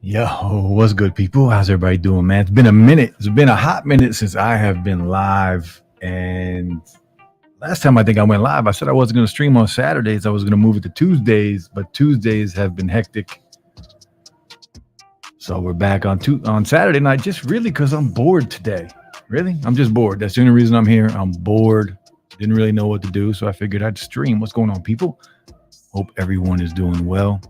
Yo, what's good, people? How's everybody doing, man? It's been a minute. It's been a hot minute since I have been live. And last time I think I went live, I said I wasn't going to stream on Saturdays. I was going to move it to Tuesdays, but Tuesdays have been hectic. So we're back on Saturday night, just really because I'm bored today. Really? I'm just bored. That's the only reason I'm here. I'm bored. Didn't really know what to do, so I figured I'd stream. What's going on, people? Hope everyone is doing well.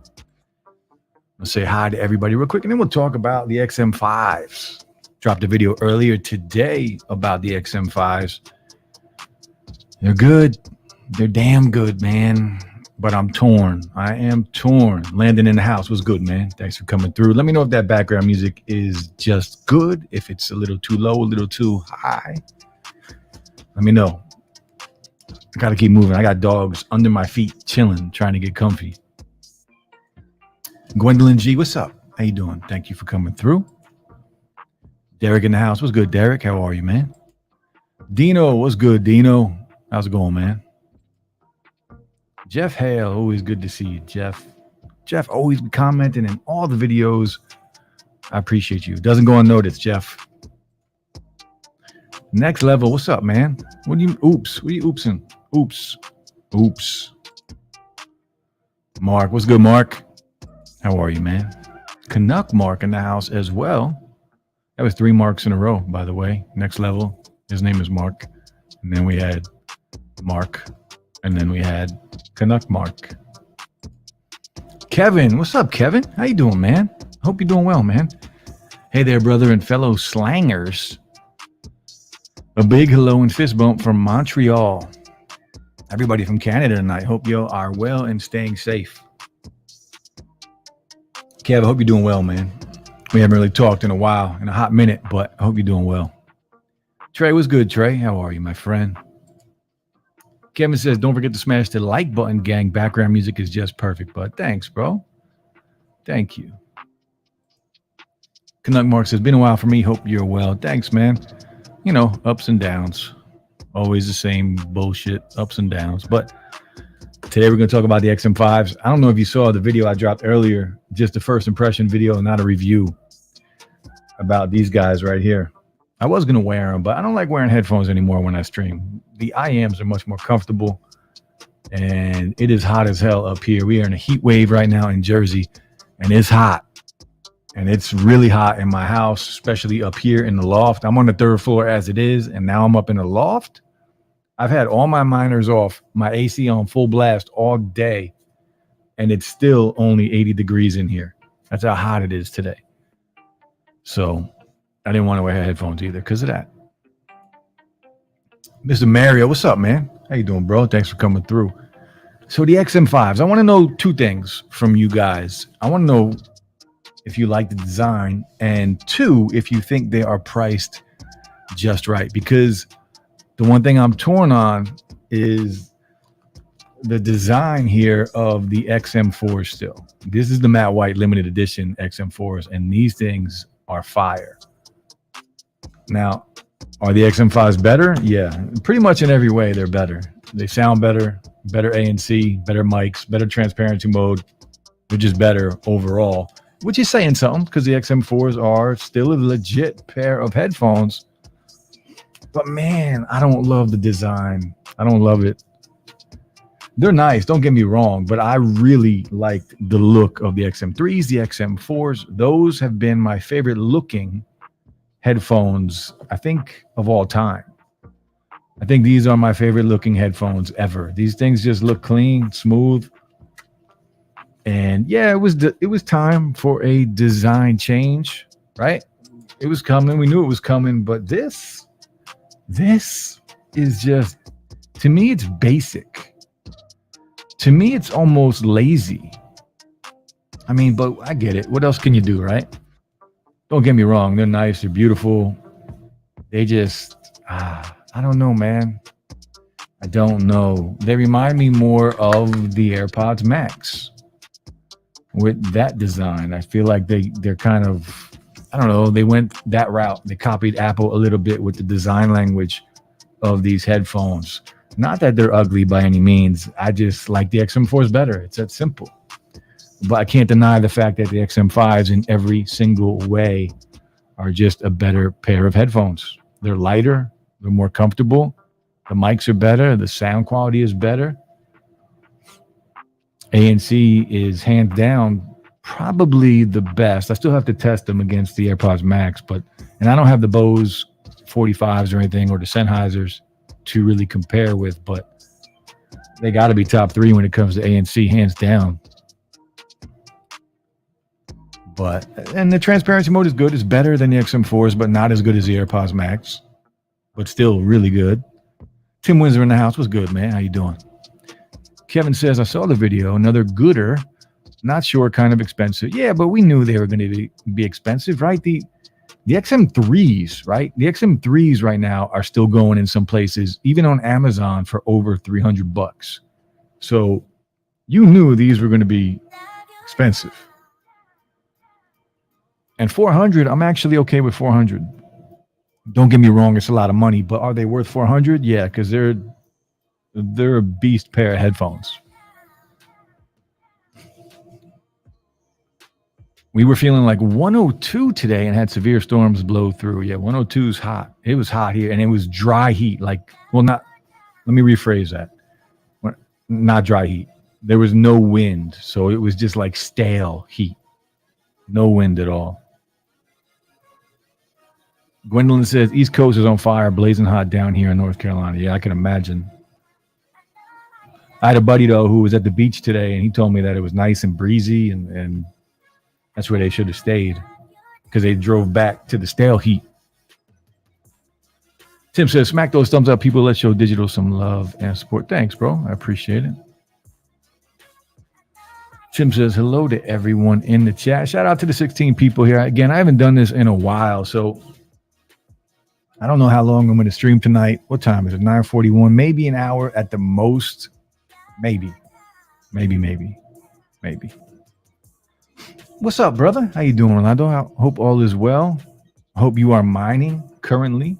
I'll say hi to everybody real quick, and then we'll talk about the XM5s. Dropped a video earlier today about the XM5s. They're good. They're damn good, man. But I'm torn. I am torn. Landon in the house was good, man. Thanks for coming through. Let me know if that background music is just good, if it's a little too low, a little too high. Let me know. I got to keep moving. I got dogs under my feet chilling, trying to get comfy. Gwendolyn G, what's up? How you doing? Thank you for coming through. Derek in the house. What's good, Derek? How are you, man? Dino, what's good, Dino? How's it going, man? Jeff Hale, always good to see you, Jeff. Jeff always commenting in all the videos. I appreciate you. Doesn't go unnoticed, Jeff. Next level, what's up, man? What are you oopsing? Oops. Mark, what's good, Mark? How are you, man? Canuck Mark in the house as well. That was 3 Marks in a row, by the way. Next level, his name is Mark. And then we had Mark. And then we had Canuck Mark. Kevin, what's up, Kevin? How you doing, man? Hope you're doing well, man. Hey there, brother and fellow slangers. A big hello and fist bump from Montreal. Everybody from Canada tonight. Hope you are well and staying safe. Kev, I hope you're doing well, man. We haven't really talked in a while, in a hot minute, but I hope you're doing well. Trey, what's good, Trey? How are you, my friend? Kevin says, don't forget to smash the like button, gang. Background music is just perfect, but thanks, bro. Thank you. Canuck Mark says, been a while for me. Hope you're well. Thanks, man. You know, ups and downs. Always the same bullshit, ups and downs. But today we're going to talk about the XM5s. I don't know if you saw the video I dropped earlier, just the first impression video, not a review about these guys right here. I was going to wear them, but I don't like wearing headphones anymore when I stream. The IMs are much more comfortable, and it is hot as hell up here. We are in a heat wave right now in Jersey, and it's hot. And it's really hot in my house, especially up here in the loft. I'm on the 3rd floor as it is, and now I'm up in the loft. I've had all my minors off, my AC on full blast all day, and it's still only 80 degrees in here. That's how hot it is today. So I didn't want to wear headphones either because of that. Mr. Mario, what's up, man? How you doing, bro? Thanks for coming through. So the XM5s, I want to know 2 things from you guys. I want to know if you like the design, and 2, if you think they are priced just right, because the one thing I'm torn on is the design here of the XM4s still. This is the matte white limited edition XM4s, and these things are fire. Now, are the XM5s better? Yeah, pretty much in every way they're better. They sound better, better ANC, better mics, better transparency mode. They're just better overall, which is saying something because the XM4s are still a legit pair of headphones. But man, I don't love the design. I don't love it. They're nice, don't get me wrong, but I really liked the look of the XM3s, the XM4s. Those have been my favorite looking headphones, I think, of all time. I think these are my favorite looking headphones ever. These things just look clean, smooth. And yeah, it was time for a design change, right? It was coming. We knew it was coming, but this is just, to me, it's basic. To me, it's almost lazy. I mean, but I get it. What else can you do, right? Don't get me wrong. They're nice. They're beautiful. They just, I don't know, man. I don't know. They remind me more of the AirPods Max with that design. I feel like they're kind of, I don't know, they went that route. They copied Apple a little bit with the design language of these headphones. Not that they're ugly by any means. I just like the XM4s better. It's that simple. But I can't deny the fact that the XM5s in every single way are just a better pair of headphones. They're lighter, they're more comfortable, the mics are better, the sound quality is better. ANC is hands down probably the best. I still have to test them against the AirPods Max, and I don't have the Bose 45s or anything or the Sennheisers to really compare with, but they got to be top 3 when it comes to ANC, hands down. And the transparency mode is good. It's better than the XM4s, but not as good as the AirPods Max, but still really good. Tim Windsor in the house. What's good, man? How you doing? Kevin says, I saw the video. Another gooder. Not sure, kind of expensive. Yeah, but we knew they were going to be expensive, right? The XM3s, right? The XM3s right now are still going in some places, even on Amazon, for over $300. So you knew these were going to be expensive. And 400, I'm actually okay with 400. Don't get me wrong, it's a lot of money, but are they worth 400? Yeah, because they're a beast pair of headphones. We were feeling like 102 today and had severe storms blow through. Yeah, 102 is hot. It was hot here, and it was dry heat. Let me rephrase that. Not dry heat. There was no wind, so it was just like stale heat. No wind at all. Gwendolyn says, East Coast is on fire, blazing hot down here in North Carolina. Yeah, I can imagine. I had a buddy, though, who was at the beach today, and he told me that it was nice and breezy, and that's where they should have stayed because they drove back to the stale heat. Tim says, smack those thumbs up, people. Let's show Digital some love and support. Thanks, bro. I appreciate it. Tim says, hello to everyone in the chat. Shout out to the 16 people here. Again, I haven't done this in a while, so I don't know how long I'm going to stream tonight. What time is it? 9:41, maybe an hour at the most. Maybe. What's up, brother? How you doing, Orlando? I hope all is well. I hope you are mining currently.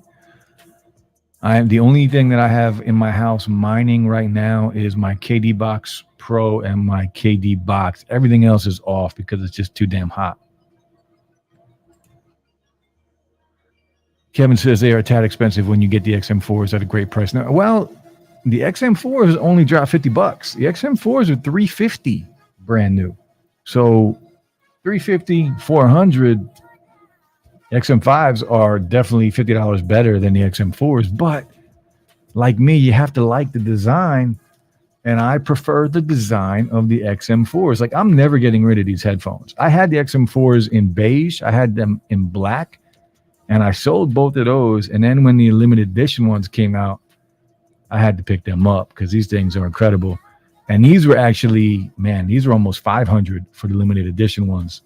The only thing that I have in my house mining right now is my KD Box Pro and my KD Box. Everything else is off because it's just too damn hot. Kevin says they are a tad expensive when you get the XM4s at a great price. Now, well, the XM4s only dropped $50. The XM4s are $350 brand new. So $350, $400. XM5s are definitely $50 better than the XM4s, but like me, you have to like the design, and I prefer the design of the XM4s. Like, I'm never getting rid of these headphones. I had the XM4s in beige, I had them in black, and I sold both of those, and then when the limited edition ones came out, I had to pick them up because these things are incredible. And these were actually, man, these were almost $500 for the limited edition ones.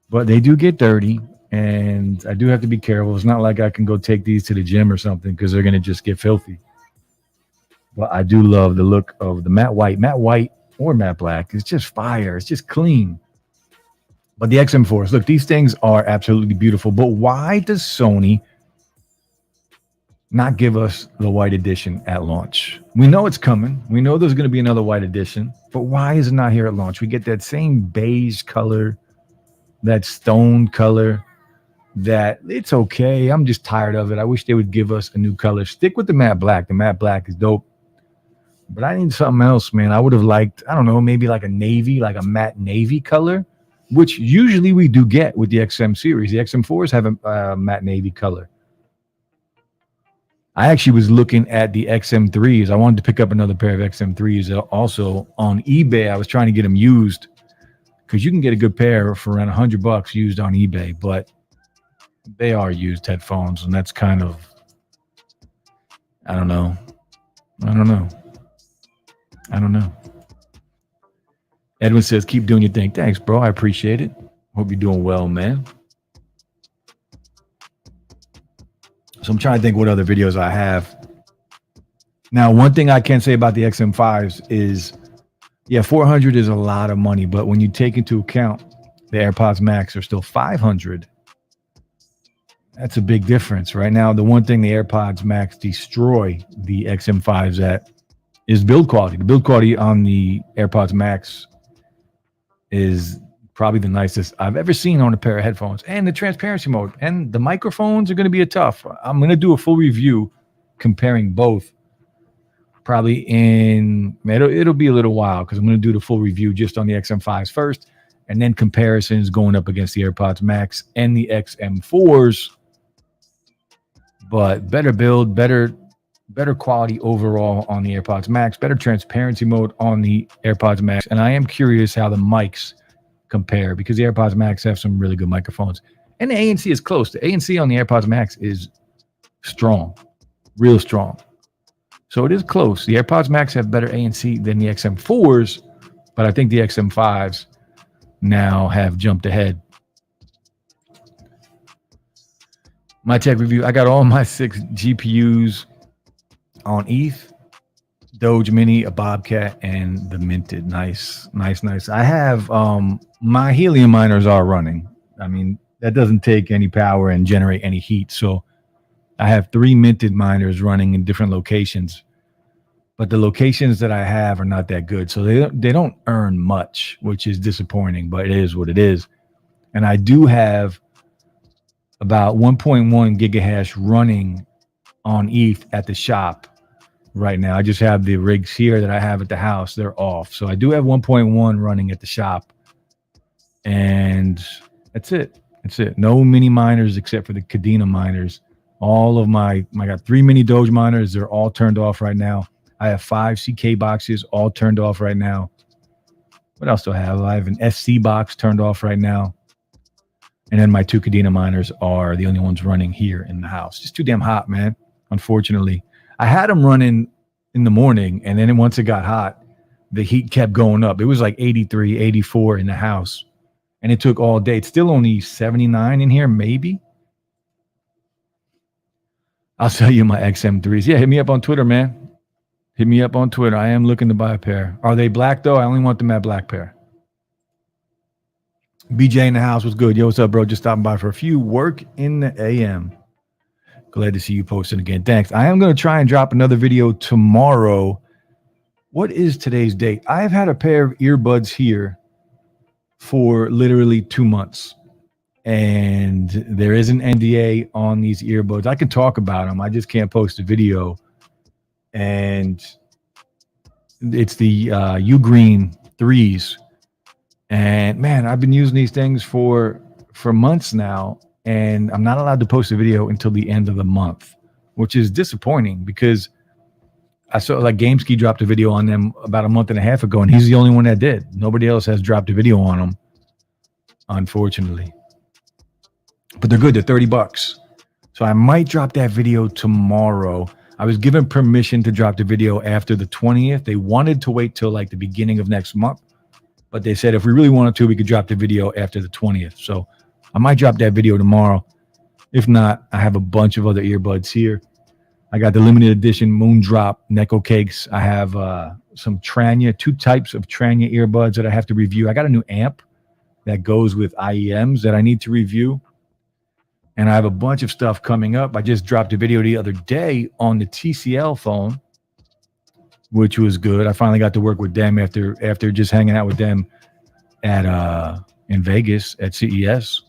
But they do get dirty, and I do have to be careful. It's not like I can go take these to the gym or something because they're going to just get filthy. But I do love the look of the matte white or matte black. It's just fire. It's just clean. But the XM4s, look, these things are absolutely beautiful. But why does Sony not give us the white edition at launch? We know it's coming. We know there's going to be another white edition. But why is it not here at launch? We get that same beige color, that stone color, that it's okay. I'm just tired of it. I wish they would give us a new color. Stick with the matte black. The matte black is dope. But I need something else, man. I would have liked, I don't know, maybe like a navy, like a matte navy color, which usually we do get with the XM series. The XM4s have a matte navy color. I actually was looking at the XM3s. I wanted to pick up another pair of XM3s also on eBay. I was trying to get them used because you can get a good pair for around $100 used on eBay, but they are used headphones, and that's kind of, I don't know. Edwin says, keep doing your thing. Thanks, bro. I appreciate it. Hope you're doing well, man. So I'm trying to think what other videos I have. Now, one thing I can say about the XM5s is, yeah, $400 is a lot of money, but when you take into account the AirPods Max are still $500, that's a big difference. Right now, the one thing the AirPods Max destroy the XM5s at is build quality. The build quality on the AirPods Max is probably the nicest I've ever seen on a pair of headphones. And the transparency mode and the microphones are going to be a tough. I'm going to do a full review comparing both. Probably it'll be a little while because I'm going to do the full review just on the XM5s first, and then comparisons going up against the AirPods Max and the XM4s. But better build, better quality overall on the AirPods Max, better transparency mode on the AirPods Max. And I am curious how the mics compare because the AirPods Max have some really good microphones. And the ANC is close. The ANC on the AirPods Max is strong, real strong. So it is close. The AirPods Max have better ANC than the XM4s, but I think the XM5s now have jumped ahead. My tech review, I got all my 6 GPUs on ETH, Doge Mini, a Bobcat, and the Minted. Nice. I have my helium miners are running. I mean, that doesn't take any power and generate any heat. So I have 3 Minted miners running in different locations, but the locations that I have are not that good. So they don't earn much, which is disappointing, but it is what it is. And I do have about 1.1 gigahash running on ETH at the shop right now. I just have the rigs here that I have at the house. They're off. So I do have 1.1 running at the shop. And that's it. No mini miners except for the Kadena miners. All of I got 3 mini Doge miners. They're all turned off right now. I have 5 CK boxes all turned off right now. What else do I have? I have an SC box turned off right now. And then my 2 Kadena miners are the only ones running here in the house. Just too damn hot, man. Unfortunately, I had them running in the morning, and then once it got hot, the heat kept going up. It was like 83, 84 in the house, and it took all day. It's still only 79 in here, maybe. I'll sell you my XM3s. Yeah, hit me up on Twitter, man. Hit me up on Twitter. I am looking to buy a pair. Are they black, though? I only want them at black pair. BJ in the house was good. Yo, what's up, bro? Just stopping by for a few. Work in the AM. Glad to see you posting again. Thanks. I am going to try and drop another video tomorrow. What is today's date? I've had a pair of earbuds here for literally 2 months. And there is an NDA on these earbuds. I can talk about them. I just can't post a video. And it's the Ugreen 3s. And man, I've been using these things for months now, and I'm not allowed to post a video until the end of the month, which is disappointing because I saw like GameSkey dropped a video on them about a month and a half ago, and he's the only one that did. Nobody else has dropped a video on them, unfortunately. But they're good. They're $30. So I might drop that video tomorrow. I was given permission to drop the video after the 20th. They wanted to wait till like the beginning of next month, but they said if we really wanted to, we could drop the video after the 20th. So I might drop that video tomorrow. If not, I have a bunch of other earbuds here. I got the limited edition Moondrop Neko Cakes. I have some Tranya, 2 types of Tranya earbuds that I have to review. I got a new amp that goes with IEMs that I need to review. And I have a bunch of stuff coming up. I just dropped a video the other day on the TCL phone, which was good. I finally got to work with them after just hanging out with them at in Vegas at CES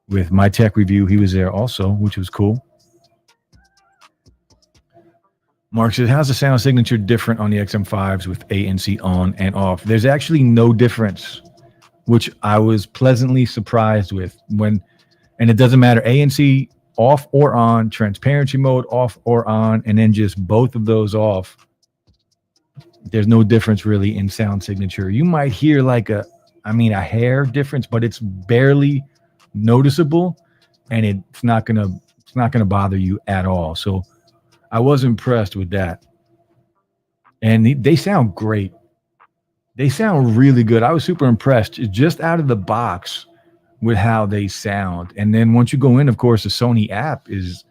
with my tech review. He was there also, which was cool. Mark says, how's the sound signature different on the XM5s with ANC on and off? There's actually no difference, which I was pleasantly surprised with. And it doesn't matter, ANC off or on, transparency mode off or on, and then just both of those off. There's no difference really in sound signature. You might hear like a hair difference, but it's barely noticeable, and it's not gonna bother you at all. So I was impressed with that. And they sound great. They sound really good. I was super impressed just out of the box with how they sound. And then once you go in, of course, the Sony app is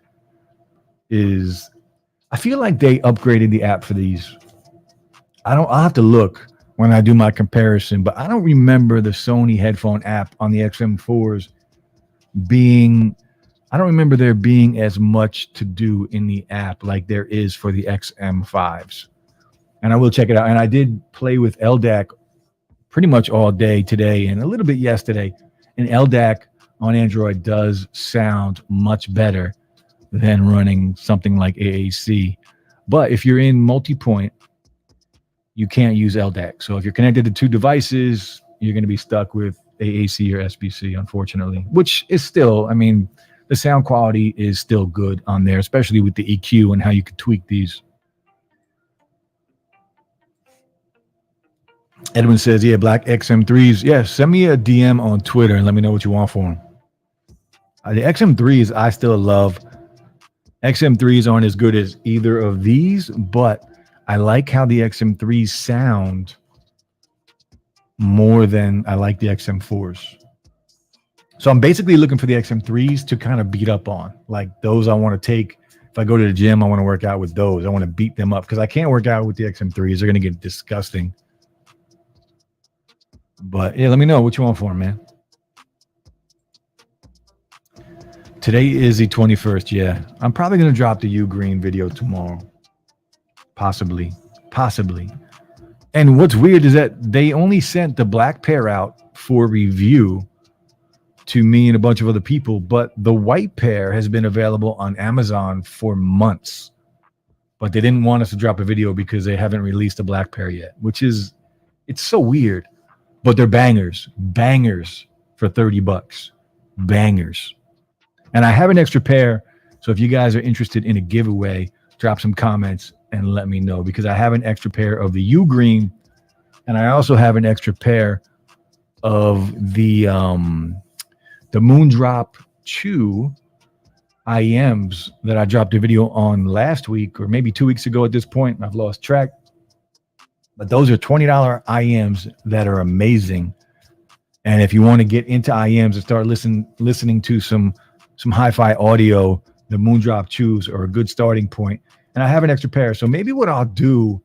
I feel like they upgraded the app for these. I'll have to look when I do my comparison, but I don't remember the Sony headphone app on the XM4s I don't remember there being as much to do in the app like there is for the XM5s. And I will check it out. And I did play with LDAC pretty much all day today and a little bit yesterday. And LDAC on Android does sound much better than running something like AAC. But if you're in multi-point, you can't use LDAC. So if you're connected to two devices, you're going to be stuck with AAC or SBC, unfortunately, which is still, I mean, the sound quality is still good on there, especially with the EQ and how you can tweak these. Edwin says, yeah, Black XM3s. Yeah, send me a DM on Twitter and let me know what you want for them. The XM3s, I still love. XM3s aren't as good as either of these, but I like how the XM3s sound more than I like the XM4s. So I'm basically looking for the XM3s to kind of beat up on. Like those I want to take. If I go to the gym, I want to work out with those. I want to beat them up because I can't work out with the XM3s. They're going to get disgusting. But yeah, let me know what you want for them, man. Today is the 21st. Yeah, I'm probably going to drop the Ugreen video tomorrow. Possibly. And what's weird is that they only sent the black pair out for review to me and a bunch of other people, but the white pair has been available on Amazon for months. But they didn't want us to drop a video because they haven't released the black pair yet, it's so weird. But they're bangers for $30. Bangers. And I have an extra pair. So if you guys are interested in a giveaway, drop some comments and let me know, because I have an extra pair of the Ugreen, and I also have an extra pair of the Moondrop Chew IEMs that I dropped a video on last week or maybe 2 weeks ago at this point. I've lost track. But those are $20 IEMs that are amazing. And if you want to get into IEMs and start listening to some hi-fi audio, the Moondrop Chews are a good starting point. And I have an extra pair. So maybe what I'll do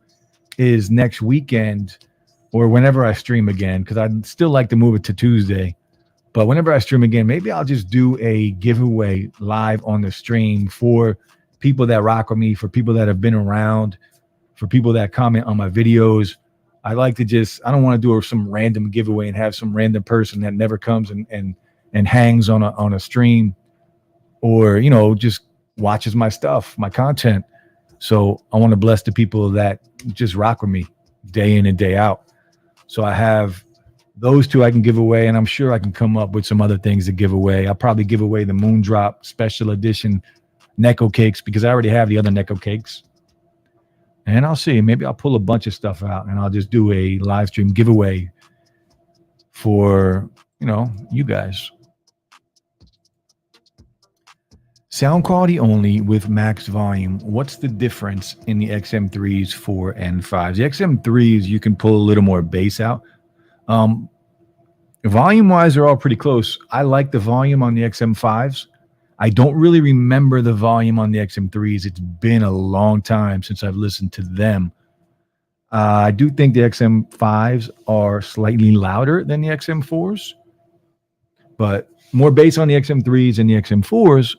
is next weekend or whenever I stream again, because I'd still like to move it to Tuesday. But whenever I stream again, maybe I'll just do a giveaway live on the stream for people that rock with me, for people that have been around, for people that comment on my videos. I like to I don't want to do some random giveaway and have some random person that never comes and hangs on a stream or, just watches my stuff, my content. So I want to bless the people that just rock with me day in and day out. So I have those two I can give away, and I'm sure I can come up with some other things to give away. I'll probably give away the Moondrop Special Edition Necco cakes because I already have the other Necco cakes. And I'll see. Maybe I'll pull a bunch of stuff out and I'll just do a live stream giveaway for, you guys. Sound quality only with max volume. What's the difference in the XM3s, 4 and 5s? The XM3s, you can pull a little more bass out. Volume-wise, they're all pretty close. I like the volume on the XM5s. I don't really remember the volume on the XM3s. It's been a long time since I've listened to them. I do think the XM5s are slightly louder than the XM4s, but more bass on the XM3s and the XM4s,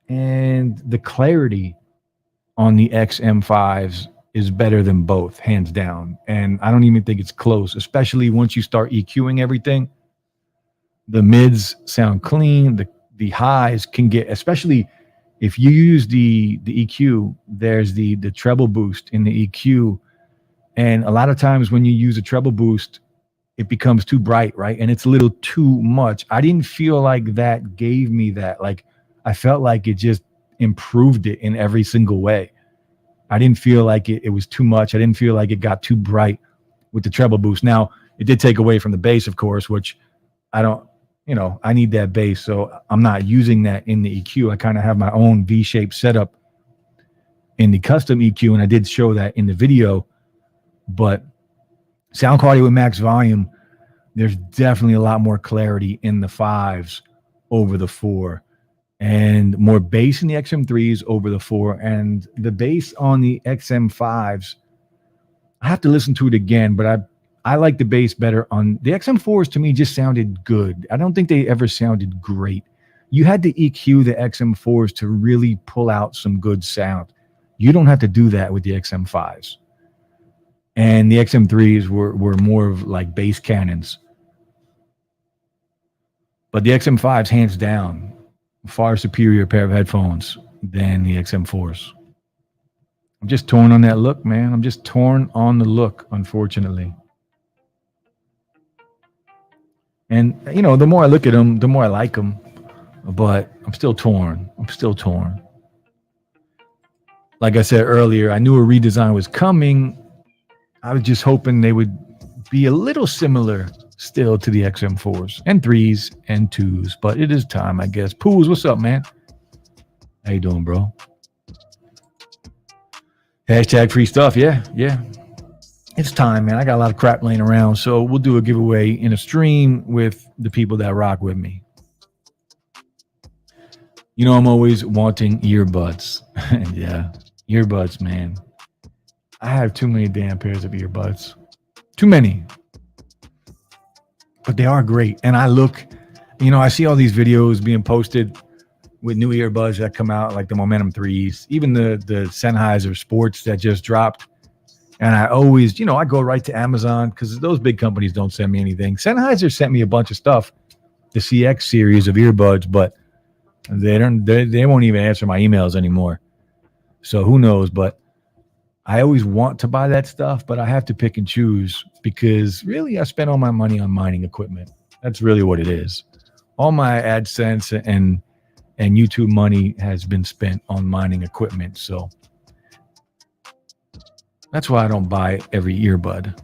and the clarity on the XM5s is better than both, hands down. And I don't even think it's close, especially once you start EQing everything. The mids sound clean. The highs can get, especially if you use the EQ, there's the treble boost in the EQ. And a lot of times when you use a treble boost, it becomes too bright, right? And it's a little too much. I didn't feel like that gave me that. Like, I felt like it just improved it in every single way. I didn't feel like it was too much. I didn't feel like it got too bright with the treble boost. Now, it did take away from the bass, of course, which I don't, I need that bass. So I'm not using that in the EQ. I kind of have my own V-shaped setup in the custom EQ, and I did show that in the video. But sound quality with max volume, there's definitely a lot more clarity in the 5s over the 4. And more bass in the XM3s over the 4. And the bass on the XM5s, I have to listen to it again, but I like the bass better on the XM4s. To me, just sounded good. I don't think they ever sounded great. You had to EQ the XM4s to really pull out some good sound. You don't have to do that with the XM5s. And the XM3s were more of like bass cannons. But the XM5s, hands down, far superior pair of headphones than the XM4s. I'm just torn on that look, man. I'm just torn on the look, unfortunately. And, you know, the more I look at them, the more I like them. But I'm still torn. Like I said earlier, I knew a redesign was coming. I was just hoping they would be a little similar still to the XM4s and 3s and 2s. But it is time, I guess. Pools, what's up, man? How you doing, bro? Hashtag free stuff. Yeah. It's time, man. I got a lot of crap laying around. So we'll do a giveaway in a stream with the people that rock with me. You know, I'm always wanting earbuds. Yeah, earbuds, man. I have too many damn pairs of earbuds. Too many. But they are great. And I look, you know, I see all these videos being posted with new earbuds that come out, like the Momentum 3s, even the Sennheiser Sports that just dropped. And I always, you know, I go right to Amazon because those big companies don't send me anything. Sennheiser sent me a bunch of stuff, the CX series of earbuds, but they won't even answer my emails anymore. So who knows? But I always want to buy that stuff, but I have to pick and choose because really I spend all my money on mining equipment. That's really what it is. All my AdSense and YouTube money has been spent on mining equipment. So that's why I don't buy every earbud.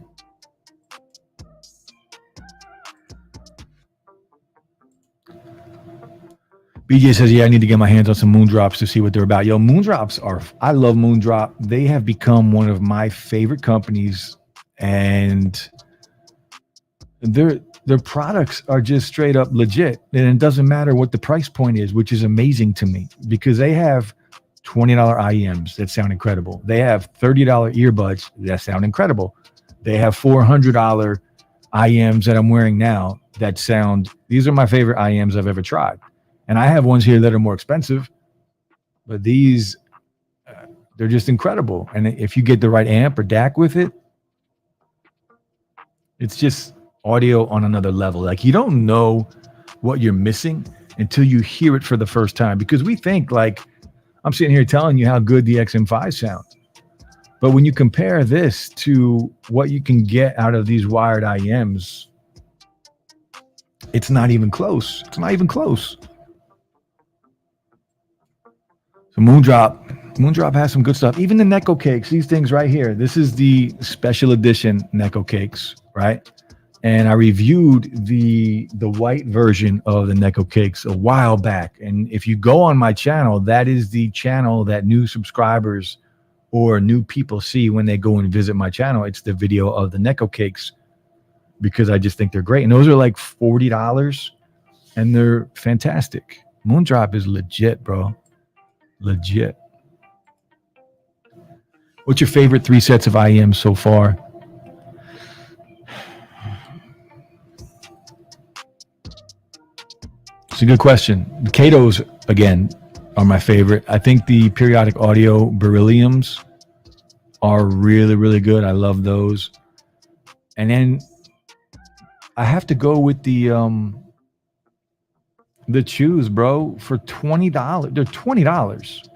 BJ says, yeah, I need to get my hands on some Moondrops to see what they're about. Yo, Moondrops I love Moondrop. They have become one of my favorite companies, and their products are just straight up legit. And it doesn't matter what the price point is, which is amazing to me because they have $20 IEMs that sound incredible. They have $30 earbuds that sound incredible. They have $400 IEMs that I'm wearing now that sound, these are my favorite IEMs I've ever tried. And I have ones here that are more expensive, but these, they're just incredible. And if you get the right amp or DAC with it, it's just audio on another level. Like you don't know what you're missing until you hear it for the first time. Because we think like, I'm sitting here telling you how good the XM5 sound. But when you compare this to what you can get out of these wired IEMs, it's not even close. So Moondrop has some good stuff. Even the Necco cakes, these things right here. This is the special edition Necco cakes, right? And I reviewed the white version of the Necco cakes a while back. And if you go on my channel, that is the channel that new subscribers or new people see when they go and visit my channel. It's the video of the Necco cakes because I just think they're great. And those are like $40 and they're fantastic. Moondrop is legit, bro. Legit. What's your favorite 3 sets of IEMs so far? It's a good question. The Katos, again, are my favorite. I think the Periodic Audio Berylliums are really, really good. I love those. And then I have to go with the Chews, bro, for $20. They're $20.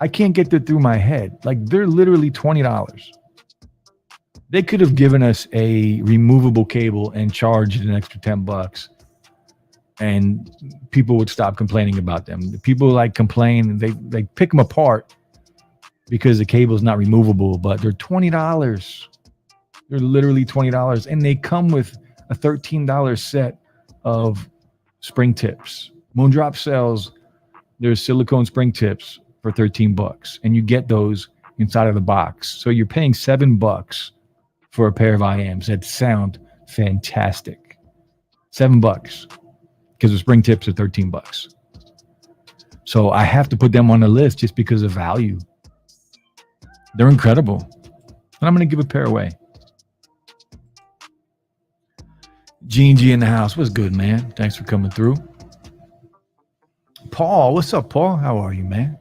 I can't get that through my head. Like they're literally $20. They could have given us a removable cable and charged an extra $10, and people would stop complaining about them. People like complain, they pick them apart because the cable is not removable, but they're $20. They're literally $20, and they come with a $13 set of spring tips. Moondrop sells their silicone spring tips for $13, and you get those inside of the box. So you're paying $7 for a pair of IEMs that sound fantastic. $7 because the spring tips are $13. So I have to put them on the list just because of value. They're incredible. And I'm going to give a pair away. Gene G in the house. What's good, man? Thanks for coming through. Paul, what's up, Paul? How are you, man?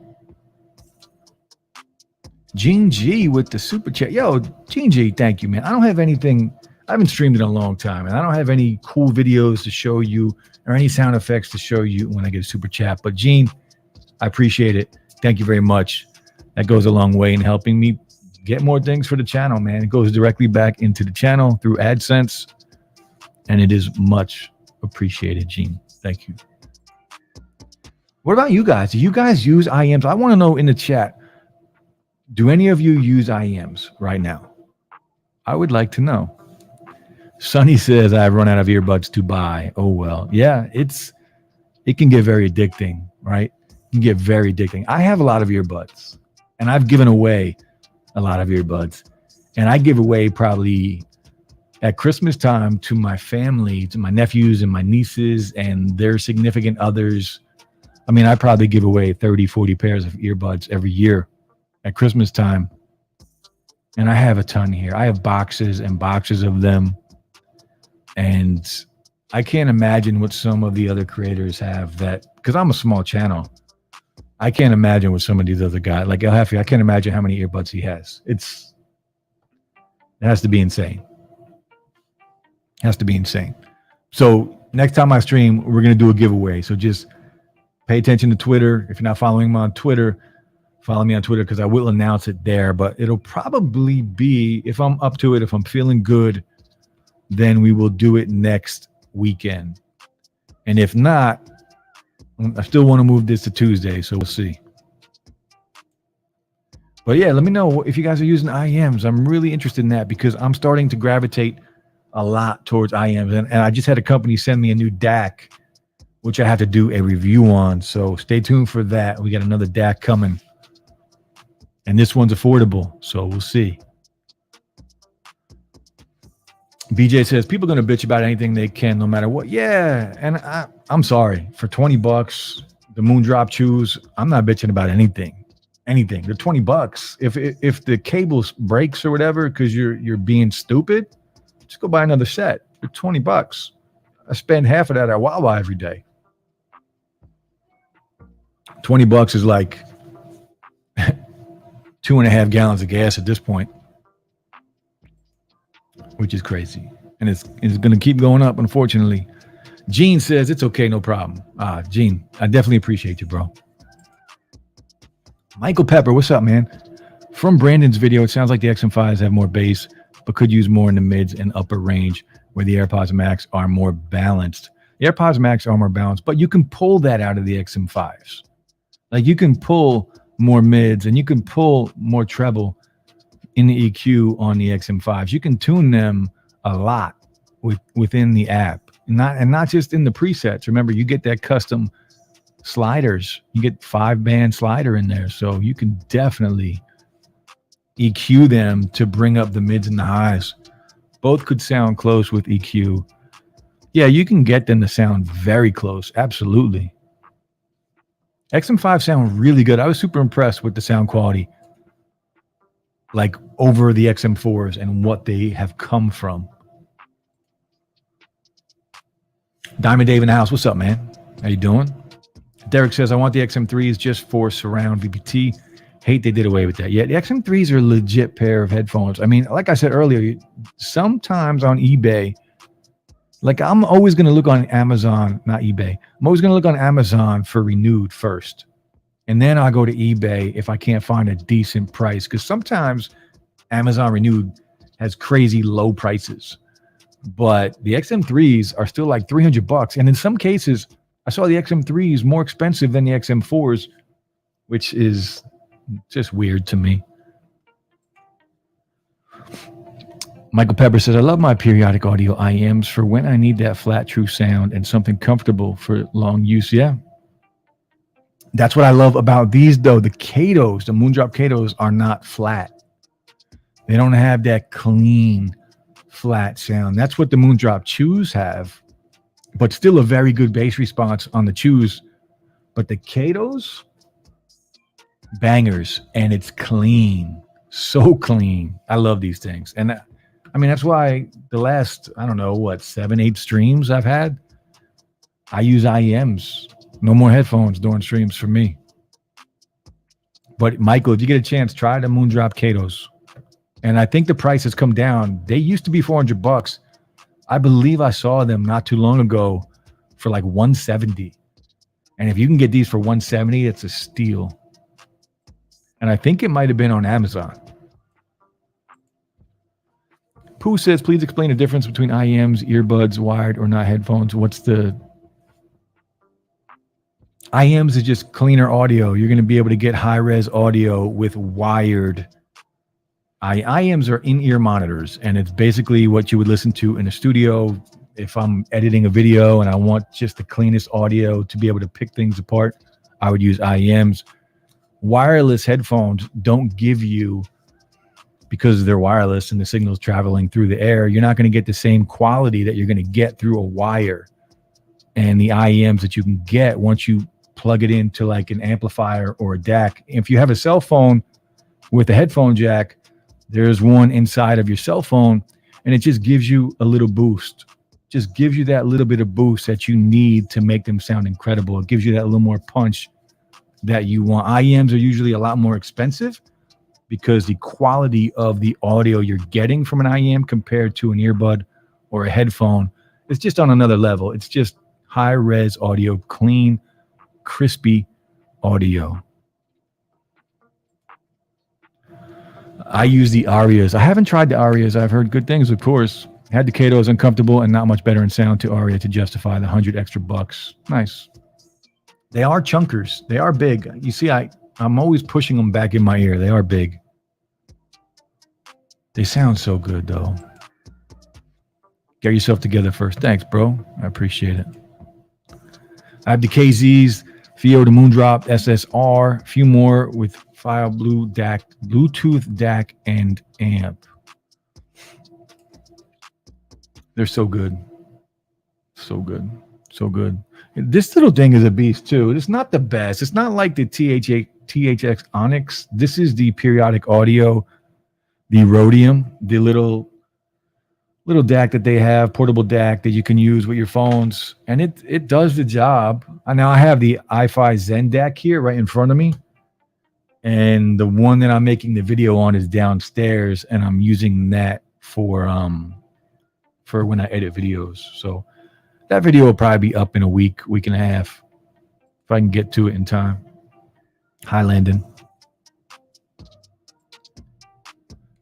Gene G with the super chat. Yo, Gene G, thank you, man. I don't have anything. I haven't streamed in a long time, and I don't have any cool videos to show you or any sound effects to show you when I get a super chat. But Gene, I appreciate it. Thank you very much. That goes a long way in helping me get more things for the channel, man. It goes directly back into the channel through AdSense, and it is much appreciated, Gene. Thank you. What about you guys? Do you guys use IEMs? I want to know in the chat. Do any of you use IEMs right now? I would like to know. Sonny says, I've run out of earbuds to buy. Oh, well. Yeah, it can get very addicting, right? It can get very addicting. I have a lot of earbuds, and I've given away a lot of earbuds. And I give away probably at Christmas time to my family, to my nephews and my nieces and their significant others. I mean, I probably give away 30, 40 pairs of earbuds every year at Christmas time. And I have a ton here. I have boxes and boxes of them. And I can't imagine what some of the other creators have that, because I'm a small channel. I can't imagine what some of these other guys, like El Jefe, I can't imagine how many earbuds he has. It has to be insane. It has to be insane. So next time I stream, we're going to do a giveaway. So just pay attention to Twitter. If you're not following me on Twitter, follow me on Twitter because I will announce it there. But it'll probably be, if I'm up to it, if I'm feeling good, then we will do it next weekend. And if not, I still want to move this to Tuesday, so we'll see. But yeah, let me know if you guys are using IEMs. I'm really interested in that because I'm starting to gravitate a lot towards IEMs. And I just had a company send me a new DAC, which I have to do a review on. So stay tuned for that. We got another DAC coming. And this one's affordable, so we'll see. BJ says, people are going to bitch about anything they can, no matter what. Yeah, and I'm sorry. For $20, the Moondrop Chews, I'm not bitching about anything. Anything. They're $20. If the cable breaks or whatever because you're being stupid, just go buy another set. For $20. I spend half of that at Wawa every day. $20 is like 2.5 gallons of gas at this point, which is crazy. And it's going to keep going up, unfortunately. Gene says, it's okay, no problem. Gene, I definitely appreciate you, bro. Michael Pepper, what's up, man? From Brandon's video, it sounds like the XM5s have more bass, but could use more in the mids and upper range where the AirPods Max are more balanced. The AirPods Max are more balanced, but you can pull that out of the XM5s. Like you can pull more mids and you can pull more treble in the EQ on the XM5s. You can tune them a lot within the app, not just in the presets. Remember, you get that custom sliders. You get 5-band slider in there, so you can definitely EQ them to bring up the mids and the highs. Both could sound close with EQ. Yeah, you can get them to sound very close. Absolutely. XM5 sound really good. I was super impressed with the sound quality, like over the XM4s and what they have come from. Diamond Dave in the house. What's up, man? How you doing? Derek says, I want the XM3s just for surround VPT. Hate they did away with that. Yeah, the XM3s are a legit pair of headphones. I mean, like I said earlier, sometimes on eBay, like I'm always going to look on Amazon, not eBay. I'm always going to look on Amazon for renewed first. And then I'll go to eBay if I can't find a decent price. Because sometimes Amazon renewed has crazy low prices. But the XM3s are still like $300. And in some cases, I saw the XM3s more expensive than the XM4s, which is just weird to me. Michael Pepper says, I love my periodic audio IEMs for when I need that flat, true sound and something comfortable for long use. Yeah. That's what I love about these, though. The Katos, the Moondrop Katos are not flat. They don't have that clean, flat sound. That's what the Moondrop Chews have, but still a very good bass response on the Chews. But the Katos, bangers, and it's clean. So clean. I love these things. And I mean, that's why the last, I don't know, 7-8 streams I've had, I use IEMs. No more headphones during streams for me. But Michael, if you get a chance, try the Moondrop Katos. And I think the price has come down. They used to be $400. I believe I saw them not too long ago for like 170. And if you can get these for 170, it's a steal. And I think it might have been on Amazon. Pooh says, please explain the difference between IEMs, earbuds, wired or not headphones. What's the... IEMs is just cleaner audio. You're going to be able to get high-res audio with wired. IEMs are in-ear monitors, and it's basically what you would listen to in a studio. If I'm editing a video and I want just the cleanest audio to be able to pick things apart, I would use IEMs. Wireless headphones don't give you, because they're wireless and the signal's traveling through the air, you're not going to get the same quality that you're going to get through a wire. And the IEMs that you can get once you plug it into like an amplifier or a DAC. If you have a cell phone with a headphone jack, there's one inside of your cell phone, and it just gives you a little boost. Just gives you that little bit of boost that you need to make them sound incredible. It gives you that little more punch that you want. IEMs are usually a lot more expensive because the quality of the audio you're getting from an IEM compared to an earbud or a headphone is just on another level. It's just high-res audio, clean, crispy audio. I use the Arias. I haven't tried the Arias. I've heard good things, of course. Had the Katos, uncomfortable and not much better in sound to Aria to justify the $100 extra bucks. Nice. They are chunkers. They are big. You see, I'm always pushing them back in my ear. They are big. They sound so good, though. Get yourself together first. Thanks, bro. I appreciate it. I have the KZs, Fio, the Moondrop, SSR, a few more with file blue DAC, Bluetooth DAC, and amp. They're so good. So good. So good. This little thing is a beast, too. It's not the best. It's not like the THX Onyx. This is the periodic audio, the Rhodium, the little DAC that they have, portable DAC that you can use with your phones, and it does the job. And now I have the iFi Zen DAC here right in front of me, and the one that I'm making the video on is downstairs, and I'm using that for when I edit videos. So that video will probably be up in a week and a half, if I can get to it in time. Hi, Landon.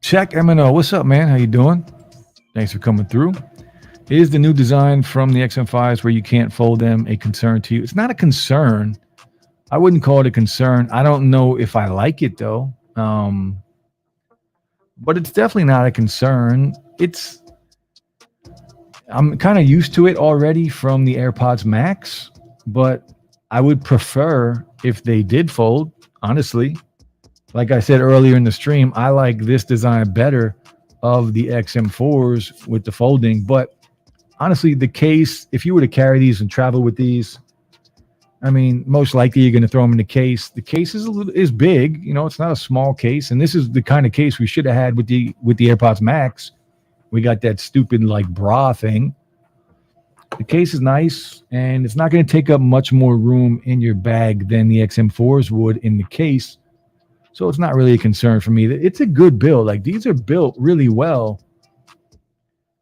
Check MNO. What's up, man? How you doing? Thanks for coming through. Is the new design from the XM5s where you can't fold them a concern to you? It's not a concern. I wouldn't call it a concern. I don't know if I like it, though. But it's definitely not a concern. I'm kind of used to it already from the AirPods Max, but I would prefer if they did fold, honestly. Like I said earlier in the stream, I like this design better of the XM4s with the folding. But honestly, the case, if you were to carry these and travel with these, I mean, most likely you're going to throw them in the case. The case is big, you know, it's not a small case. And this is the kind of case we should have had with the AirPods Max. We got that stupid like bra thing. The case is nice, and it's not going to take up much more room in your bag than the XM4s would in the case. So it's not really a concern for me. It's a good build. Like, these are built really well.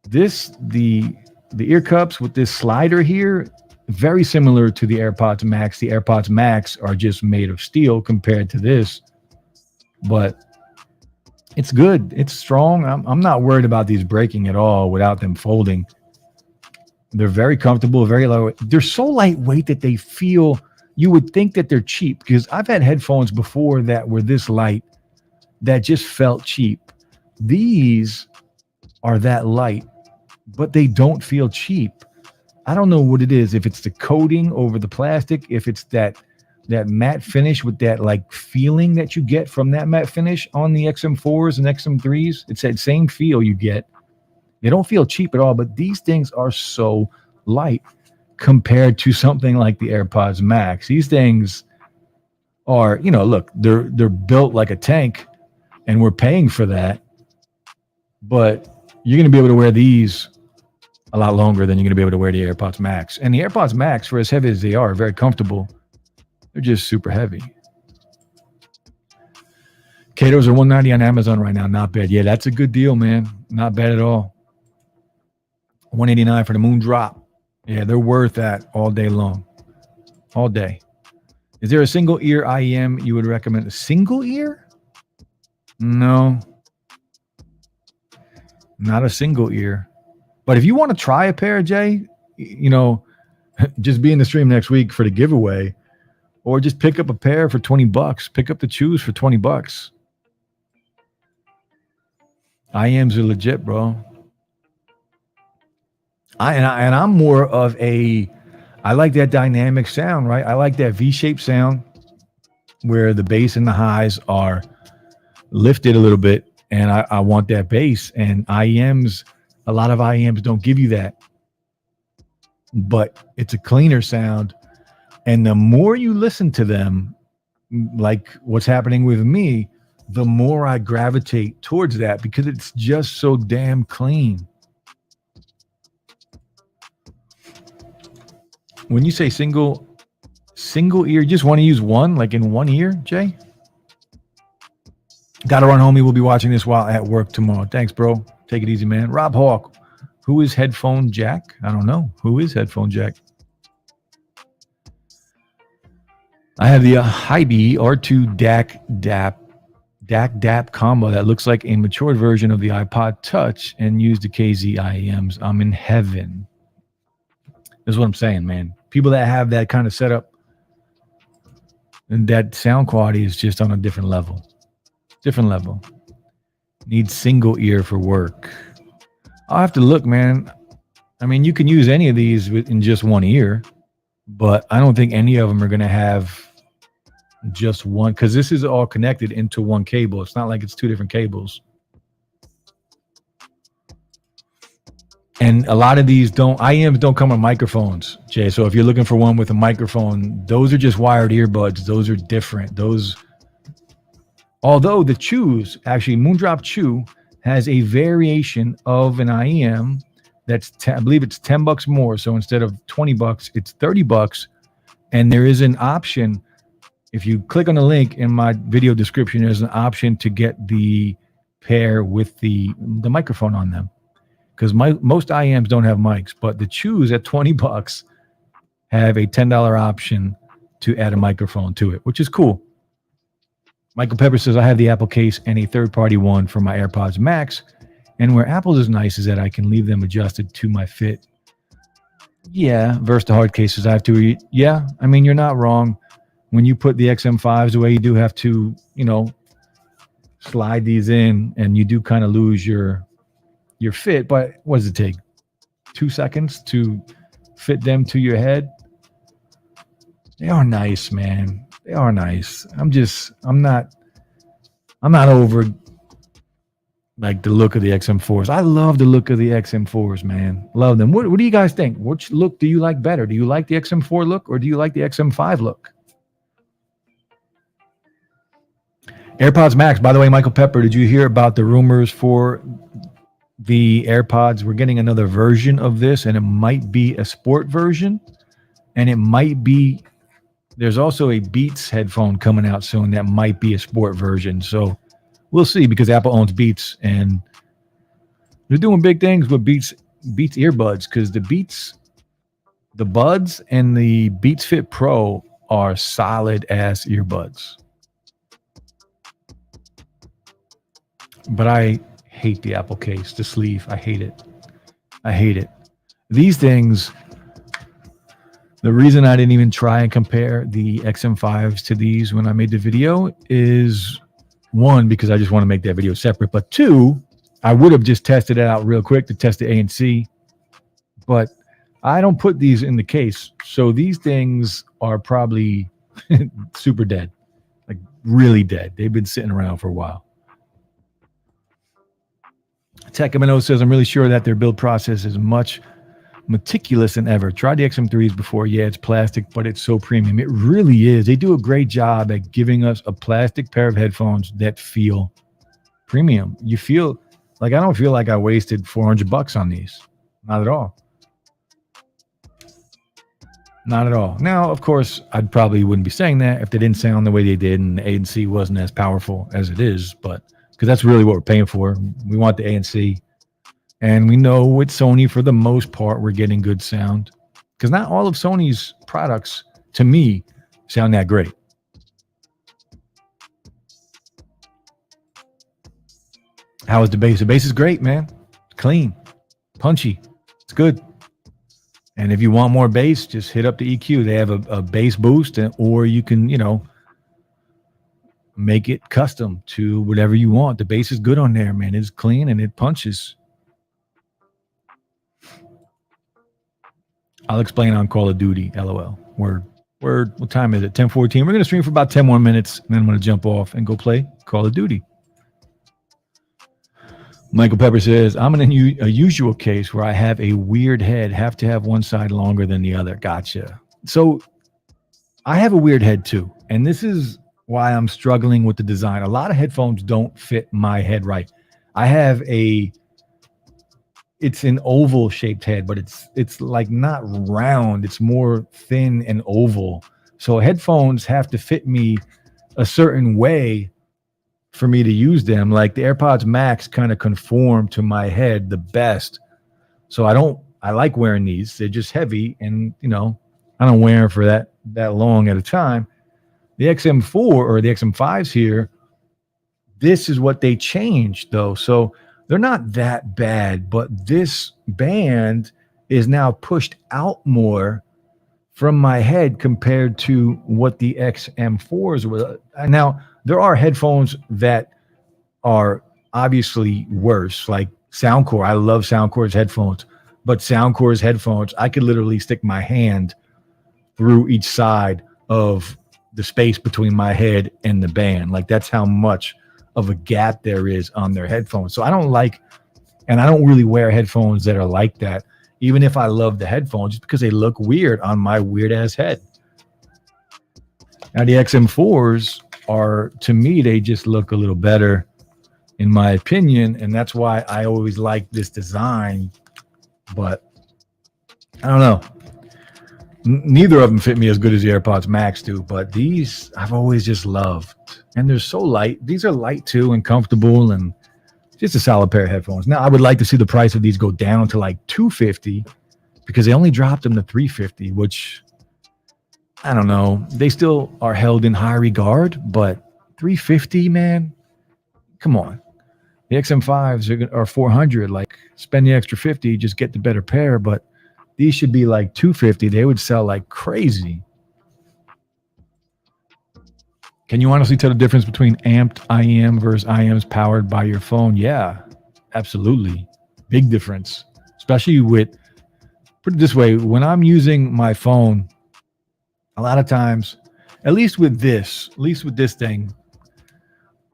The ear cups with this slider here, very similar to the AirPods Max. The AirPods Max are just made of steel compared to this, but it's good. It's strong. I'm not worried about these breaking at all without them folding. They're very comfortable, very lightweight. They're so lightweight that they feel, you would think that they're cheap, because I've had headphones before that were this light that just felt cheap. These are that light, but they don't feel cheap. I don't know what it is. If it's the coating over the plastic, if it's that matte finish with that like feeling that you get from that matte finish on the XM4s and XM3s, it's that same feel you get. They don't feel cheap at all, but these things are so light compared to something like the AirPods Max. These things are, you know, look, they're built like a tank, and we're paying for that, but you're going to be able to wear these a lot longer than you're going to be able to wear the AirPods Max. And the AirPods Max, for as heavy as they are very comfortable. They're just super heavy. Kato's are $190 on Amazon right now. Not bad. Yeah, that's a good deal, man. Not bad at all. $189 for the Moon Drop. Yeah, they're worth that all day long. All day. Is there a single ear IEM you would recommend? A single ear? No. Not a single ear. But if you want to try a pair, Jay, you know, just be in the stream next week for the giveaway, or just pick up a pair for $20. Pick up the Chews for $20. IEMs are legit, bro. I'm more of a, I like that dynamic sound, right? I like that V-shaped sound where the bass and the highs are lifted a little bit, and I want that bass. And IEMs, a lot of IEMs don't give you that, but it's a cleaner sound. And the more you listen to them, like what's happening with me, the more I gravitate towards that because it's just so damn clean. When you say single ear, you just want to use one, like in one ear, Jay? Gotta run, homie. We'll be watching this while at work tomorrow. Thanks, bro. Take it easy, man. Rob Hawk. Who is Headphone Jack? I don't know. Who is Headphone Jack? I have the Hybe R2 DAC DAP combo that looks like a matured version of the iPod Touch and use the KZ IEMs. I'm in heaven. This is what I'm saying, man. People that have that kind of setup and that sound quality is just on a different level. Different level. Need single ear for work. I'll have to look, man. I mean, you can use any of these in just one ear, but I don't think any of them are going to have just one, because this is all connected into one cable. It's not like it's two different cables. And a lot of these IEMs don't come with microphones, Jay. So if you're looking for one with a microphone, those are just wired earbuds. Those are different. Although the Chews, actually Moondrop Chew has a variation of an IEM that's, I believe it's $10 more. So instead of $20, it's $30. And there is an option. If you click on the link in my video description, there's an option to get the pair with the microphone on them. Because most IEMs don't have mics, but the Chews at $20 have a $10 option to add a microphone to it, which is cool. Michael Pepper says, I have the Apple case and a third-party one for my AirPods Max. And where Apple's is nice is that I can leave them adjusted to my fit. Yeah, versus the hard cases I have to. Yeah, I mean, you're not wrong. When you put the XM5s away, you do have to, slide these in, and you do kind of lose your fit. But what does it take? 2 seconds to fit them to your head? They are nice, man. They are nice. I'm not over like the look of the XM4s. I love the look of the XM4s, man. Love them. What do you guys think? Which look do you like better? Do you like the XM4 look or do you like the XM5 look? AirPods Max, by the way, Michael Pepper, did you hear about the rumors for the AirPods? We're getting another version of this, and it might be a sport version, and it might be, there's also a Beats headphone coming out soon that might be a sport version. So we'll see, because Apple owns Beats, and they're doing big things with Beats earbuds, because the Buds and the Beats Fit Pro are solid ass earbuds. But I hate the Apple case, the sleeve. I hate it. These things, the reason I didn't even try and compare the XM5s to these when I made the video is, one, because I just want to make that video separate. But two, I would have just tested it out real quick to test the ANC. But I don't put these in the case. So these things are probably super dead, like really dead. They've been sitting around for a while. Tech MNO says, I'm really sure that their build process is much meticulous than ever. Tried the XM3s before. Yeah, it's plastic, but it's so premium. It really is. They do a great job at giving us a plastic pair of headphones that feel premium. You feel like, I don't feel like I wasted $400 on these. Not at all. Not at all. Now, of course, I'd probably wouldn't be saying that if they didn't sound the way they did and the ANC wasn't as powerful as it is, but because that's really what we're paying for. We want the ANC. And we know with Sony, for the most part, we're getting good sound. Because not all of Sony's products, to me, sound that great. How is the bass? The bass is great, man. Clean, punchy. It's good. And if you want more bass, just hit up the EQ. They have a bass boost, or you can, make it custom to whatever you want. The bass is good on there, man. It's clean and it punches. I'll explain on Call of Duty, LOL. What time is it? 10:14. We're going to stream for about 10 more minutes, and then I'm going to jump off and go play Call of Duty. Michael Pepper says, I'm in a usual case where I have a weird head, have to have one side longer than the other. Gotcha. So I have a weird head too. And this is why I'm struggling with the design. A lot of headphones don't fit my head right. I have it's an oval shaped head, but it's like not round. It's more thin and oval. So headphones have to fit me a certain way for me to use them. Like the AirPods Max kind of conform to my head the best. So I like wearing these. They're just heavy, and I don't wear them for that long at a time. The XM4 or the XM5s here, this is what they changed though. So they're not that bad, but this band is now pushed out more from my head compared to what the XM4s were. Now, there are headphones that are obviously worse, like Soundcore. I love Soundcore's headphones, but Soundcore's headphones, I could literally stick my hand through each side of the space between my head and the band. Like that's how much of a gap there is on their headphones. So I don't really wear headphones that are like that, even if I love the headphones, just because they look weird on my weird ass head. Now the XM4s are, to me, they just look a little better in my opinion. And that's why I always like this design, but I don't know. Neither of them fit me as good as the AirPods Max do, but these I've always just loved. And they're so light. These are light too and comfortable and just a solid pair of headphones. Now, I would like to see the price of these go down to like $250 because they only dropped them to $350, which I don't know. They still are held in high regard, but $350, man, come on. The XM5s are $400. Like, spend the extra $50, just get the better pair. But these should be like $250. They would sell like crazy. Can you honestly tell the difference between amped IEM versus IEMs powered by your phone? Yeah, absolutely. Big difference. Especially with, put it this way, when I'm using my phone, a lot of times, at least with this thing,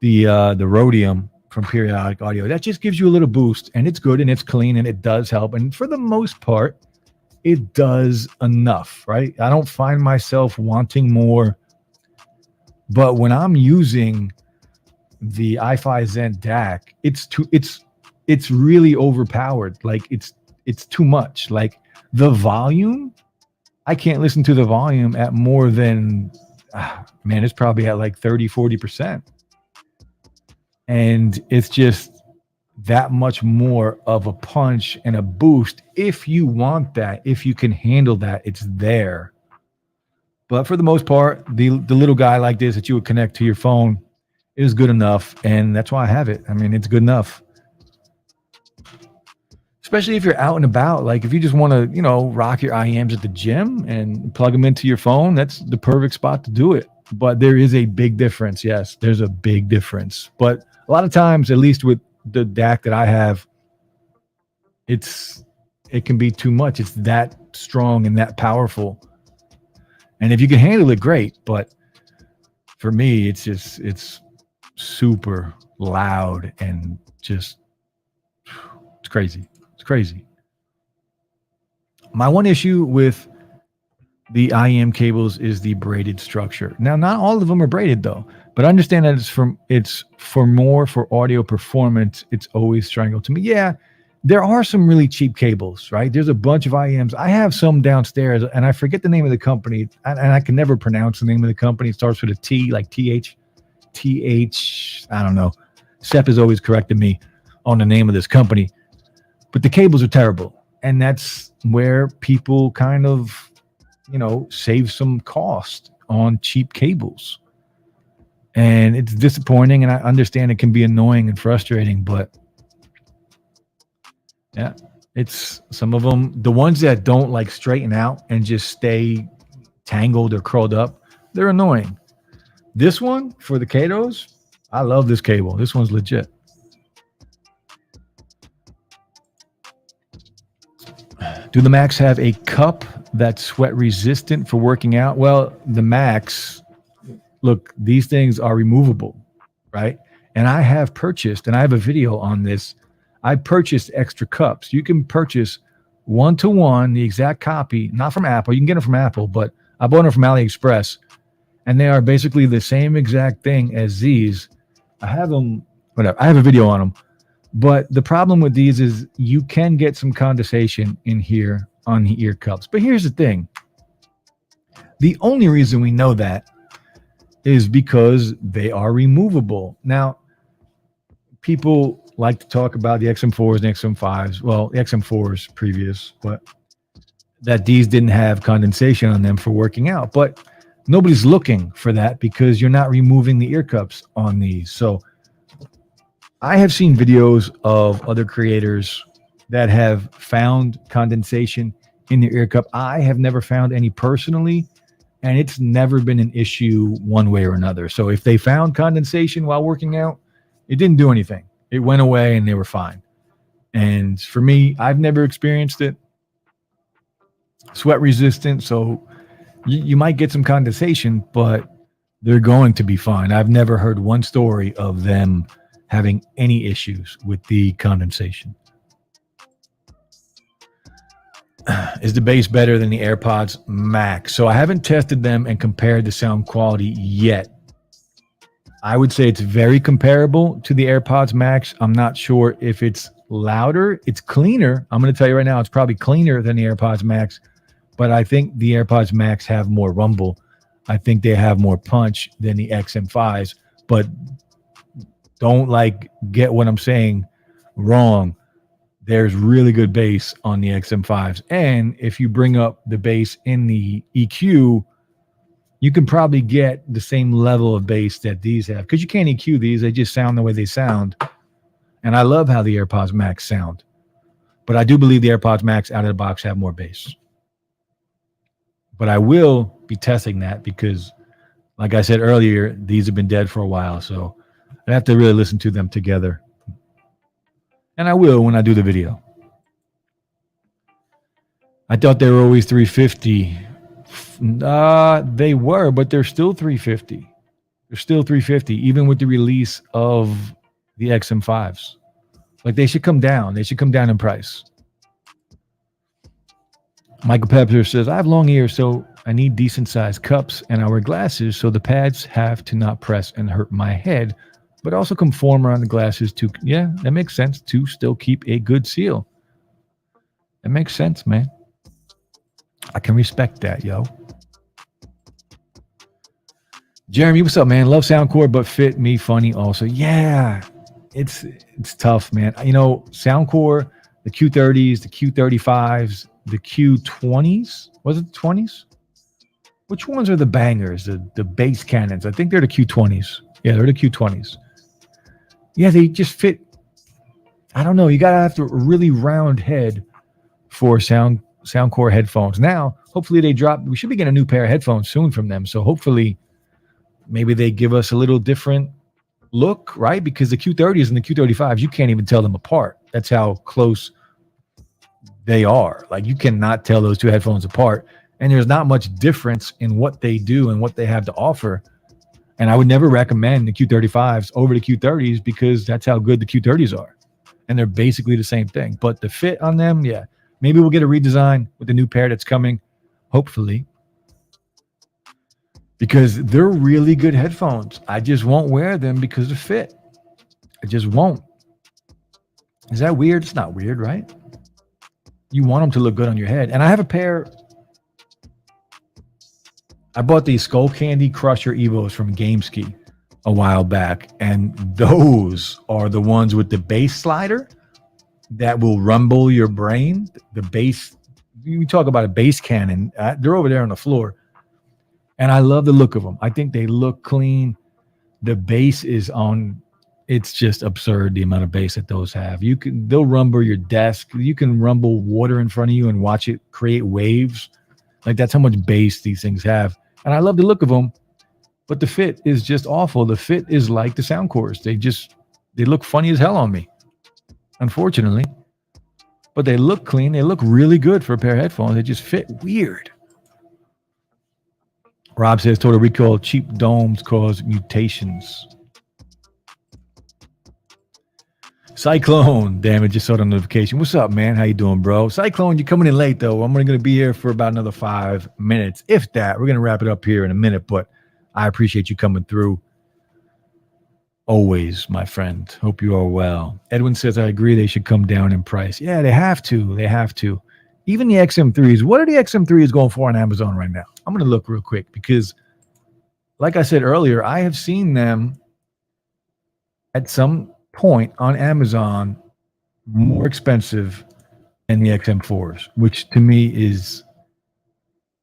the Rhodium from Periodic Audio, that just gives you a little boost, and it's good and it's clean and it does help. And for the most part, it does enough, right? I don't find myself wanting more. But when I'm using the iFi Zen DAC, it's really overpowered. Like it's too much. Like the volume, I can't listen to the volume at more than, it's probably at like 30, 40%. And it's just that much more of a punch and a boost. If you want that, if you can handle that, it's there. But for the most part, the little guy like this that you would connect to your phone is good enough. And that's why I have it. I mean, it's good enough. Especially if you're out and about. Like if you just want to, rock your IEMs at the gym and plug them into your phone, that's the perfect spot to do it. But there is a big difference. Yes, there's a big difference. But a lot of times, at least with the DAC that I have, it can be too much. It's that strong and that powerful. And if you can handle it, great. But for me, it's super loud and just, it's crazy. It's crazy. My one issue with the IEM cables is the braided structure. Now, not all of them are braided though, but I understand that it's for more for audio performance. It's always strangled to me. Yeah, There are some really cheap cables, right? There's a bunch of IEMs. I have some downstairs, and I forget the name of the company, and I can never pronounce the name of the company. It starts with a T, like TH. I don't know. Sep has always corrected me on the name of this company, but the cables are terrible, and that's where people kind of, save some cost on cheap cables. And it's disappointing, and I understand it can be annoying and frustrating, but yeah, it's some of them, the ones that don't like straighten out and just stay tangled or curled up, they're annoying. This one for the Katos, I love this cable. This one's legit. Do the Macs have a cup that's sweat resistant for working out? Well, the Macs, look, these things are removable, right? And I have purchased, and I have a video on this, I purchased extra cups. You can purchase one-to-one, the exact copy, not from Apple. You can get them from Apple, but I bought them from AliExpress, and they are basically the same exact thing as these. I have them, whatever. I have a video on them. But the problem with these is you can get some condensation in here on the ear cups. But here's the thing. The only reason we know that is because they are removable. Now, people like to talk about the XM4s and XM5s. Well, the XM4s previous, but that these didn't have condensation on them for working out. But nobody's looking for that because you're not removing the ear cups on these. So I have seen videos of other creators that have found condensation in their ear cup. I have never found any personally, and it's never been an issue one way or another. So if they found condensation while working out, it didn't do anything. It went away and they were fine. And for me, I've never experienced it. Sweat resistant, so you might get some condensation, but they're going to be fine. I've never heard one story of them having any issues with the condensation. Is the bass better than the AirPods Max? So I haven't tested them and compared the sound quality yet. I would say it's very comparable to the AirPods Max. I'm not sure if it's louder. It's cleaner. I'm going to tell you right now, it's probably cleaner than the AirPods Max, but I think the AirPods Max have more rumble. I think they have more punch than the XM5s, but don't get what I'm saying wrong. There's really good bass on the XM5s. And if you bring up the bass in the EQ, you can probably get the same level of bass that these have, because you can't EQ these. They just sound the way they sound. And I love how the AirPods Max sound. But I do believe the AirPods Max out of the box have more bass. But I will be testing that because, like I said earlier, these have been dead for a while. So I have to really listen to them together. And I will when I do the video. I thought they were always 350. They were, but they're still 350. They're still 350, even with the release of the XM5s. Like, they should come down. They should come down in price. Michael Pepper says, I have long ears, so I need decent sized cups, and I wear glasses, so the pads have to not press and hurt my head, but also conform around the glasses to, yeah, that makes sense, to still keep a good seal. That makes sense, man. I can respect that, yo. Jeremy, what's up, man? Love Soundcore, but fit me funny also. Yeah, it's tough, man. You know, Soundcore, the Q30s, the Q35s, the Q20s. Was it the 20s? Which ones are the bangers, the bass cannons? I think they're the Q20s. Yeah, they're the Q20s. Yeah, they just fit. I don't know. You got to have a really round head for Soundcore headphones. Now, hopefully they drop. We should be getting a new pair of headphones soon from them. So hopefully maybe they give us a little different look, right? Because the Q30s and the Q35s, you can't even tell them apart. That's how close they are. Like, you cannot tell those two headphones apart. And there's not much difference in what they do and what they have to offer. And I would never recommend the Q35s over the Q30s because that's how good the Q30s are. And they're basically the same thing. But the fit on them, yeah. Maybe we'll get a redesign with the new pair that's coming, hopefully. Because they're really good headphones. I just won't wear them because of fit. I just won't. Is that weird? It's not weird, right? You want them to look good on your head. And I have a pair. I bought the Skull Candy Crusher Evos from GameSki a while back, and those are the ones with the bass slider that will rumble your brain. The bass, you talk about a bass cannon, they're over there on the floor. And I love the look of them. I think they look clean. The bass is on, it's just absurd the amount of bass that those have. They'll rumble your desk. You can rumble water in front of you and watch it create waves. Like, that's how much bass these things have. And I love the look of them, but the fit is just awful. The fit is like the Soundcores. They look funny as hell on me, unfortunately. But they look clean. They look really good for a pair of headphones. They just fit weird. Rob says Total Recall, cheap domes cause mutations. Cyclone, damn it, just saw the notification. What's up, man? How you doing, bro? Cyclone, you're coming in late, though. I'm only going to be here for about another 5 minutes, if that. We're going to wrap it up here in a minute, but I appreciate you coming through. Always, my friend. Hope you are well. Edwin says, I agree they should come down in price. Yeah, they have to. They have to. Even the XM3s. What are the XM3s going for on Amazon right now? I'm going to look real quick because, like I said earlier, I have seen them at some point on Amazon more expensive than the XM4s, which to me is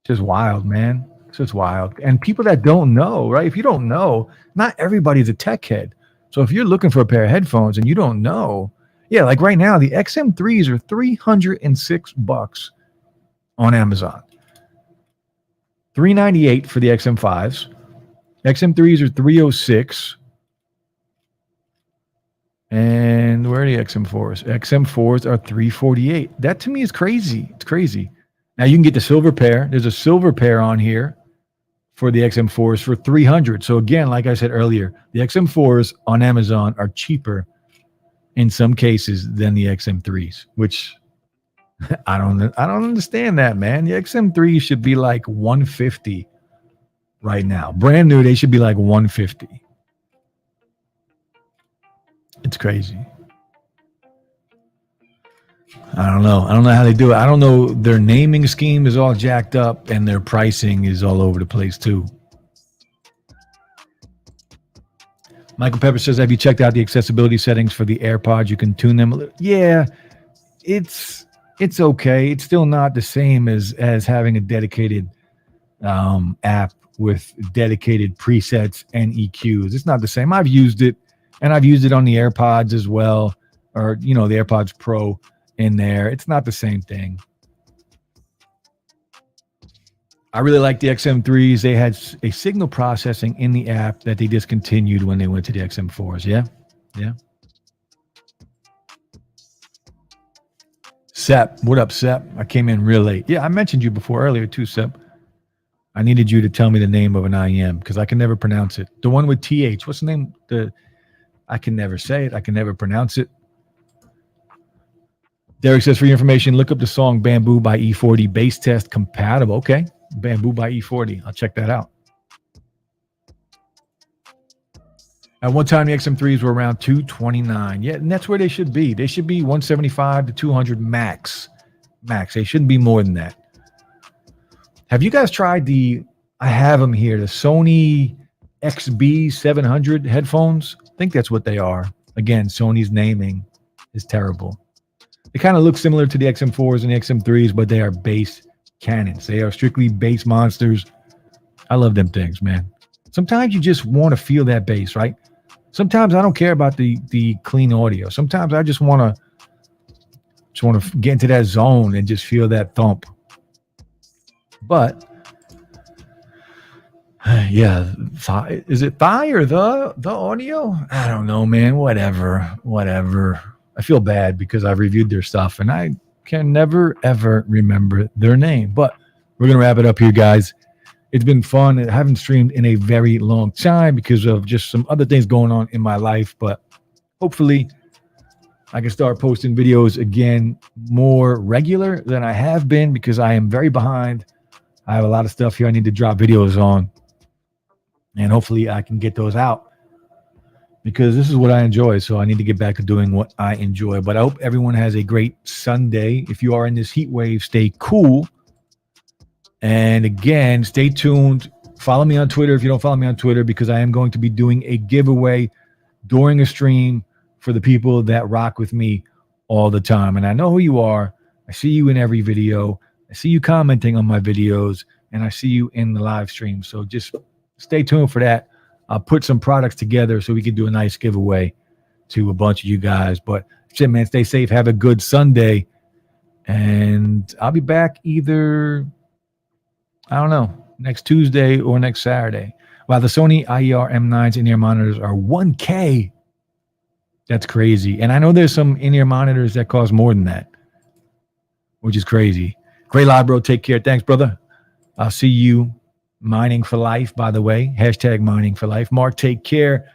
just wild, man. It's just wild. And people that don't know, right? If you don't know, not everybody's a tech head. So if you're looking for a pair of headphones and you don't know, yeah, like right now, the XM3s are $306 on Amazon. $398 for the XM5s. XM3s are $306. And where are the XM4s? XM4s are $348. That to me is crazy. It's crazy. Now you can get the silver pair. There's a silver pair on here for the XM4s for $300. So again, like I said earlier, the XM4s on Amazon are cheaper in some cases than the XM3s, which I don't understand that, man. The XM3 should be like $150 right now. Brand new, they should be like $150. It's crazy. I don't know. I don't know how they do it. I don't know. Their naming scheme is all jacked up and their pricing is all over the place too. Michael Pepper says, have you checked out the accessibility settings for the AirPods? You can tune them a little. Yeah, it's okay. It's still not the same as having a dedicated app with dedicated presets and EQs. It's not the same. I've used it, and I've used it on the AirPods as well, or, the AirPods Pro in there. It's not the same thing. I really like the XM3s. They had a signal processing in the app that they discontinued when they went to the XM4s. Yeah. Sep, what up, Sep? I came in real late. Yeah, I mentioned you before earlier too, Sep. I needed you to tell me the name of an IEM because I can never pronounce it. The one with TH. What's the name? I can never say it. I can never pronounce it. Derek says, for your information, look up the song Bamboo by E40, bass test compatible. Okay. Bamboo by E40. I'll check that out. At one time, the XM3s were around $229. Yeah, and that's where they should be. They should be $175 to $200 max. They shouldn't be more than that. Have you guys tried I have them here, the Sony XB700 headphones? I think that's what they are. Again, Sony's naming is terrible. They kind of look similar to the XM4s and the XM3s, but they are bass cannons. They are strictly bass monsters. I love them things, man. Sometimes you just want to feel that bass, right? Sometimes I don't care about the clean audio. Sometimes I just want to get into that zone and just feel that thump. But yeah, is it thigh or the audio? I don't know, man. Whatever. I feel bad because I've reviewed their stuff and I can never, ever remember their name. But we're going to wrap it up here, guys. It's been fun. I haven't streamed in a very long time because of just some other things going on in my life. But hopefully I can start posting videos again more regular than I have been because I am very behind. I have a lot of stuff here I need to drop videos on. And hopefully I can get those out because this is what I enjoy. So I need to get back to doing what I enjoy. But I hope everyone has a great Sunday. If you are in this heat wave, stay cool. And again, stay tuned. Follow me on Twitter if you don't follow me on Twitter, because I am going to be doing a giveaway during a stream for the people that rock with me all the time. And I know who you are. I see you in every video. I see you commenting on my videos, and I see you in the live stream. So just stay tuned for that. I'll put some products together so we can do a nice giveaway to a bunch of you guys. But shit, man, stay safe. Have a good Sunday. And I'll be back either, I don't know, next Tuesday or next Saturday. Wow, the Sony IER M9s in-ear monitors are 1K. That's crazy. And I know there's some in-ear monitors that cost more than that, which is crazy. Great live, bro. Take care. Thanks, brother. I'll see you. Mining for life, by the way. Hashtag mining for life. Mark, take care.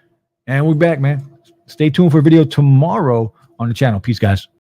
And we're back, man. Stay tuned for a video tomorrow on the channel. Peace, guys.